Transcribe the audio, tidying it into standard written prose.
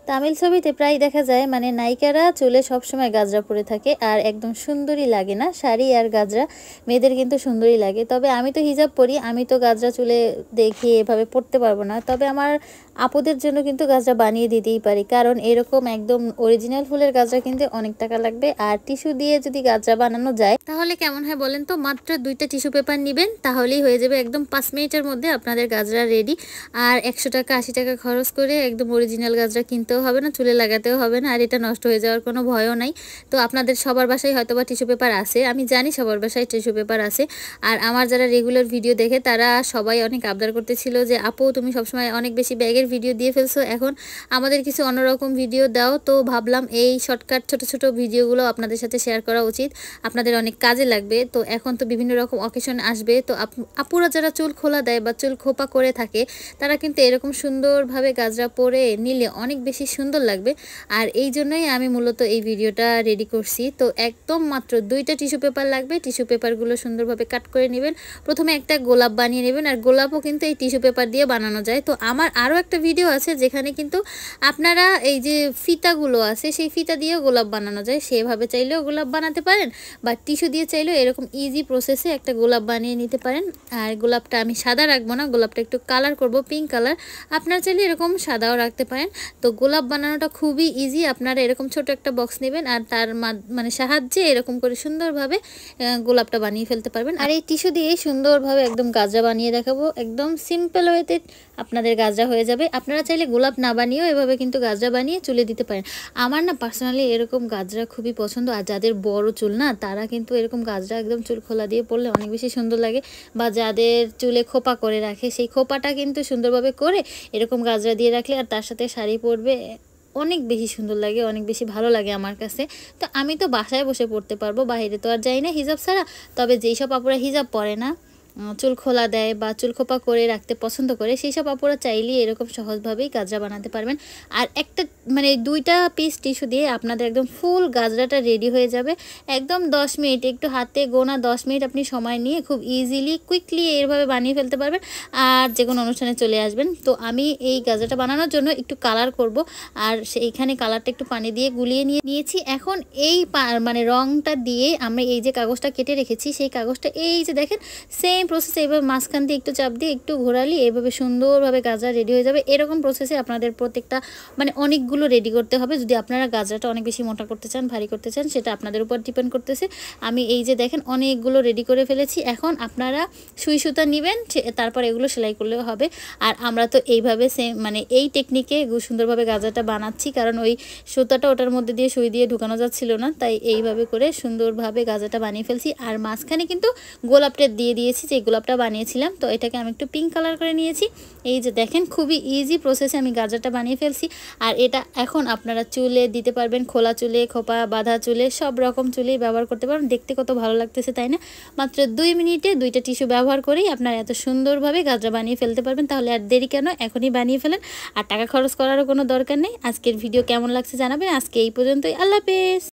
তামিল ছবিতে প্রায় দেখা যায় মানে নায়িকারা চুলে সবসময় গাজরা পরে থাকে আর একদম সুন্দরী লাগে না, শাড়ি আর গাজরা মেয়েদের কিন্তু সুন্দরী লাগে। তবে আমি তো হিজাব পরি, আমি তো গাজরা চুলে দেখে এভাবে পরতে পারবো না। তবে আমার আপুদের জন্য কিন্তু গাজরা বানিয়ে দিতেই পারি, কারণ এরকম একদম অরিজিনাল ফুলের গাজরা কিনতে অনেক টাকা লাগবে। আর টিস্যু দিয়ে যদি গাজরা বানানো যায় তাহলে কেমন হয় বলেন তো? মাত্র 2টা টিস্যু পেপার নেবেন, তাহলেই হয়ে যাবে একদম 5 মিনিটের মধ্যে আপনাদের গাজরা রেডি। আর 100 টাকা 80 টাকা খরচ করে একদম অরিজিনাল গাজরা কিনতেও হবে না, চুলে লাগাতেও হবে না, আর এটা নষ্ট হয়ে যাওয়ার কোনো ভয়ও নাই। তো আপনাদের সবার বাসায় হয়তো বা টিস্যু পেপার আছে, আমি জানি সবার বাসায় টিস্যু পেপার আছে। আর আমার যারা রেগুলার ভিডিও দেখে তারা সবাই অনেক আবদার করতেছিল যে আপু তুমি সবসময় অনেক বেশি ব্যাগের ভিডিও দিয়ে ফেলছো, এখন আমাদের কিছু অন্যরকম ভিডিও দাও। তো ভাবলাম এই শর্টকাট ছোট ছোট ভিডিওগুলো আপনাদের সাথে শেয়ার করা উচিত, আপনাদের অনেক কাজে লাগবে। তো এখন তো বিভিন্ন রকম অকেশন আসবে, তো আপুরা যারা চুল খোলা দেয় বা চুল খোপা করে থাকে তারা কিন্তু এরকম সুন্দরভাবে গাজরা পরে নিলে অনেক বেশি সুন্দর লাগবে। আর এই জন্যই আমি মূলত এই ভিডিওটা রেডি করছি। তো একদম মাত্র 2টা টিস্যু পেপার লাগবে, টিস্যু পেপারগুলো সুন্দরভাবে কাট করে নেবেন। প্রথমে একটা গোলাপ বানিয়ে নেবেন, আর গোলাপও কিন্তু এই টিস্যু পেপার দিয়ে বানানো যায়। তো আমার আরও একটা ভিডিও আছে যেখানে কিন্তু আপনারা এই যে ফিতাগুলো আছে সেই ফিতা দিয়েও গোলাপ বানানো যায়, সেভাবে চাইলেও গোলাপ বানাতে পারেন, বা টিস্যু দিয়ে চাইলেও এরকম ইজি প্রসেসে একটা গোলাপ বানিয়ে নিতে পারেন। আর গোলাপটা আমি সাদা রাখবো না, গোলাপটা একটু কালার করব, পিঙ্ক কালার। আপনারা চাইলে এরকম সাদাও রাখতে পারেন। তো গোলাপ বানানোটা খুবই ইজি, আপনারা এরকম ছোট একটা বক্স নেবেন আর তার মানে সাহায্যে এরকম করে সুন্দরভাবে গোলাপটা বানিয়ে ফেলতে পারবেন। আর এই টিস্যু দিয়ে সুন্দরভাবে একদম গাজরা বানিয়ে দেখাবো, একদম সিম্পল ওয়েতে আপনাদের গাজরা হয়ে যাবে। আপনারা চাইলে গোলাপ না বানিয়েও এভাবে কিন্তু গাজরা বানিয়ে চুলে দিতে পারেন। আমার না পার্সোনালি এরকম গাজরা খুবই পছন্দ, আর যাদের বড় চুল না তারা কিন্তু এরকম গাজরা একদম চুল খোলা দিয়ে পরলে অনেক বেশি সুন্দর লাগে। বা যাদের চুলে খোপা করে রাখে সেই খোপাটা কিন্তু সুন্দরভাবে করে এরকম গাজরা দিয়ে রাখলে আর তার সাথে শাড়ি পরবে অনেক বেশি সুন্দর লাগে, অনেক বেশি ভালো লাগে আমার কাছে। তো আমি তো বাসায় বসে পড়তে পারবো, বাইরে তো আর যাই না হিজাব ছাড়া। তবে যেই সব আপুরা হিজাব পরে না, চুল খোলা দেয় বা চুল খোপা করে রাখতে পছন্দ করে, সেই সব আপুরা চাইলেই এরকম সহজভাবেই গাজরা বানাতে পারবেন। আর একটা মানে 2টা পিস টিস্যু দিয়ে আপনাদের একদম ফুল গাজরাটা রেডি হয়ে যাবে। একদম 10 মিনিট, একটু হাতে গোনা 10 মিনিট আপনি সময় নিয়ে খুব ইজিলি কুইকলি এইভাবে বানিয়ে ফেলতে পারবেন, আর যে কোনো অনুষ্ঠানে চলে আসবেন। তো আমি এই গাজরাটা বানানোর জন্য একটু কালার করব, আর সেইখানে কালারটা একটু পানি দিয়ে গুলিয়ে নিয়েছি। এখন এই মানে রংটা দিয়ে আমি এই যে কাগজটা কেটে রেখেছি সেই কাগজটা এই যে দেখেন সেম প্রসেসে এইভাবে মাঝখান দিয়ে একটু চাপ দিয়ে একটু ঘোরালি এইভাবে সুন্দরভাবে গাজরা রেডি হয়ে যাবে। এরকম প্রসেসে আপনাদের প্রত্যেকটা মানে অনেকগুলো রেডি করতে হবে। যদি আপনারা গাজরাটা অনেক বেশি মোটা করতে চান, ভারী করতে চান, সেটা আপনাদের উপর ডিপেন্ড করতেছে। আমি এই যে দেখেন অনেকগুলো রেডি করে ফেলেছি। এখন আপনারা সুই সুতা নেবেন, তারপর এগুলো সেলাই করলেও হবে। আর আমরা তো এইভাবে সেম মানে এই টেকনিকে সুন্দরভাবে গাজরাটা বানাচ্ছি, কারণ ওই সুতাটা ওটার মধ্যে দিয়ে সুই দিয়ে ঢুকানো যাচ্ছিল না, তাই এইভাবে করে সুন্দরভাবে গাজরাটা বানিয়ে ফেলছি। আর মাঝখানে কিন্তু গোলাপটা দিয়ে দিয়েছি, যে গোলাপটা বানিয়েছিলাম। তো এটাকে আমি একটু পিঙ্ক কালার করে নিয়েছি। এই যে দেখেন খুবই ইজি প্রসেসে আমি গাজরটা বানিয়ে ফেলছি। আর এটা এখন আপনারা চুলে দিতে পারবেন, খোলা চুলে, খোপা বাঁধা চুলে, সব রকম চুলেই ব্যবহার করতে পারবেন। দেখতে কত ভালো লাগতেছে তাই না? মাত্র 2 মিনিটে 2টা টিস্যু ব্যবহার করেই আপনারা এত সুন্দরভাবে গাজরা বানিয়ে ফেলতে পারবেন। তাহলে আর দেরি কেন, এখনই বানিয়ে ফেলেন। আর টাকা খরচ করারও কোনো দরকার নেই। আজকের ভিডিও কেমন লাগছে জানাবেন। আজকে এই পর্যন্তই, আল্লাহ হাফেজ।